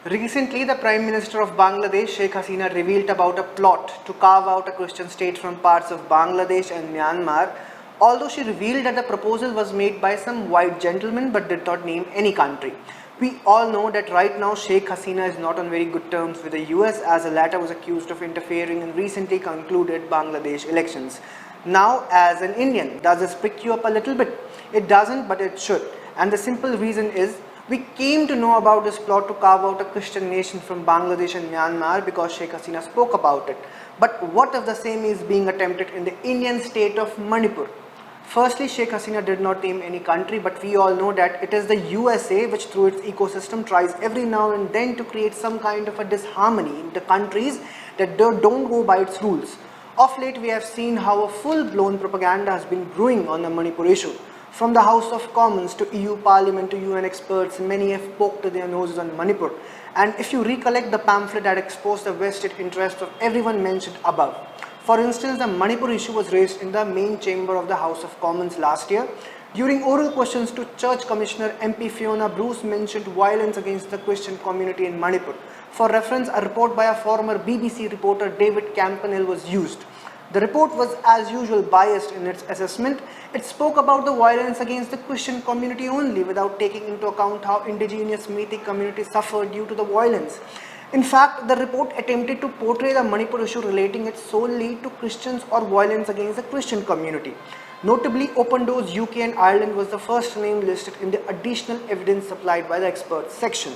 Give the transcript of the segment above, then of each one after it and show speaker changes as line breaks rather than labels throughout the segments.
Recently, the Prime Minister of Bangladesh, Sheikh Hasina, revealed about a plot to carve out a Christian state from parts of Bangladesh and Myanmar, although she revealed that the proposal was made by some white gentleman but did not name any country. We all know that right now Sheikh Hasina is not on very good terms with the US, as the latter was accused of interfering in recently concluded Bangladesh elections. Now, as an Indian, does this prick you up a little bit? It doesn't, but it should. And the simple reason is, we came to know about this plot to carve out a Christian nation from Bangladesh and Myanmar because Sheikh Hasina spoke about it. But what if the same is being attempted in the Indian state of Manipur? Firstly, Sheikh Hasina did not name any country, but we all know that it is the USA which through its ecosystem tries every now and then to create some kind of a disharmony in the countries that don't go by its rules. Of late, we have seen how a full-blown propaganda has been brewing on the Manipur issue. From the House of Commons to EU Parliament to UN experts, many have poked their noses on Manipur. And if you recollect the pamphlet that exposed the vested interests of everyone mentioned above. For instance, the Manipur issue was raised in the main chamber of the House of Commons last year. During oral questions to Church Commissioner MP Fiona Bruce mentioned violence against the Christian community in Manipur. For reference, a report by a former BBC reporter David Campanile was used. The report was as usual biased in its assessment. It spoke about the violence against the Christian community only without taking into account how indigenous Metis communities suffered due to the violence. In fact, the report attempted to portray the Manipur issue relating it solely to Christians or violence against the Christian community. Notably, Open Doors UK and Ireland was the first name listed in the additional evidence supplied by the experts section.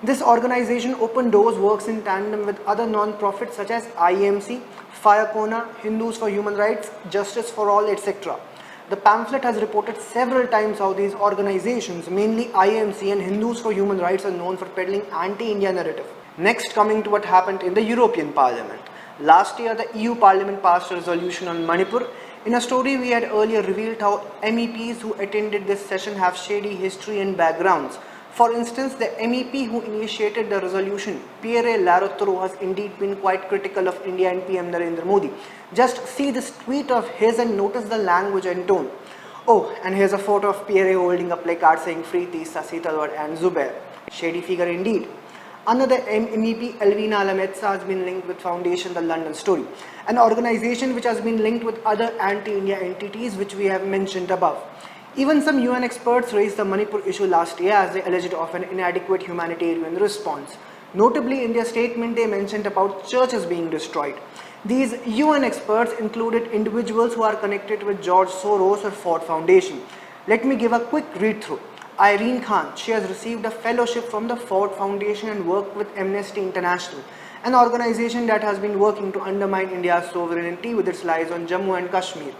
This organization, Open Doors, works in tandem with other non-profits such as IMC, Firecona, Hindus for Human Rights, Justice for All, etc. The pamphlet has reported several times how these organizations, mainly IMC and Hindus for Human Rights, are known for peddling anti-India narrative. Next, coming to what happened in the European Parliament. Last year, the EU Parliament passed a resolution on Manipur. In a story we had earlier revealed how MEPs who attended this session have shady history and backgrounds. For instance, the MEP who initiated the resolution, Pierre Larotro, has indeed been quite critical of India and PM Narendra Modi. Just see this tweet of his and notice the language and tone. Oh, and here's a photo of Pierre holding a placard saying Free Tisa, Sitalwar and Zubair. Shady figure indeed. Another MEP, Elvina Alametsa, has been linked with Foundation The London Story, an organization which has been linked with other anti-India entities which we have mentioned above. Even some UN experts raised the Manipur issue last year as they alleged of an inadequate humanitarian response. Notably, in their statement, they mentioned about churches being destroyed. These UN experts included individuals who are connected with George Soros or Ford Foundation. Let me give a quick read-through. Irene Khan, she has received a fellowship from the Ford Foundation and worked with Amnesty International, an organization that has been working to undermine India's sovereignty with its lies on Jammu and Kashmir.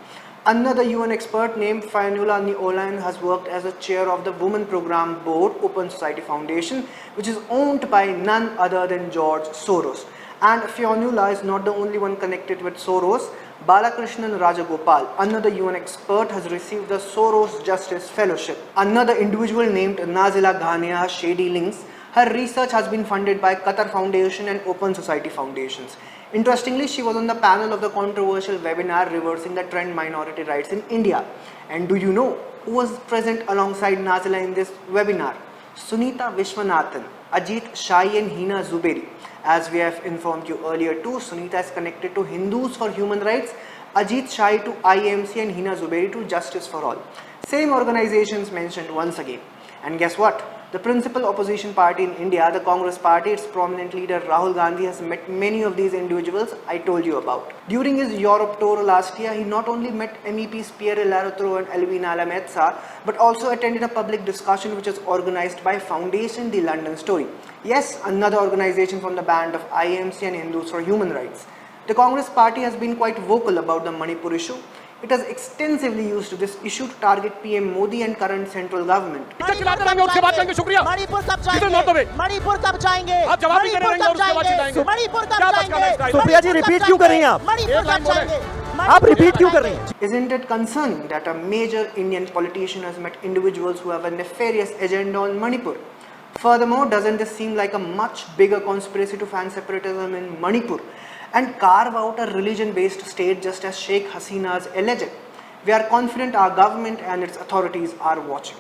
Another UN expert named Fainula Niolayan has worked as a chair of the Women Program Board, Open Society Foundation, which is owned by none other than George Soros. And Fainula is not the only one connected with Soros. Balakrishnan Rajagopal, another UN expert, has received the Soros Justice Fellowship. Another individual named Nazila Ghania has shady links. Her research has been funded by Qatar Foundation and Open Society Foundations. Interestingly, she was on the panel of the controversial webinar Reversing the Trend Minority Rights in India. And do you know who was present alongside Nazila in this webinar? Sunita Vishwanathan, Ajit Shai and Hina Zuberi. As we have informed you earlier too, Sunita is connected to Hindus for Human Rights, Ajit Shai to IMC and Hina Zuberi to Justice for All. Same organizations mentioned once again. And guess what? The principal opposition party in India, the Congress party, its prominent leader Rahul Gandhi has met many of these individuals I told you about. During his Europe tour last year, he not only met MEPs Pierre Larotro and Elvina Alametsa, but also attended a public discussion which was organized by Foundation The London Story. Yes, another organization from the band of IMC and Hindus for Human Rights. The Congress party has been quite vocal about the Manipur issue. It has extensively used this issue to target PM Modi and current central government. Isn't it concerning that a major Indian politician has met individuals who have a nefarious agenda on Manipur? Furthermore, doesn't this seem like a much bigger conspiracy to fan separatism in Manipur and carve out a religion-based state just as Sheikh Hasina's alleged? We are confident our government and its authorities are watching.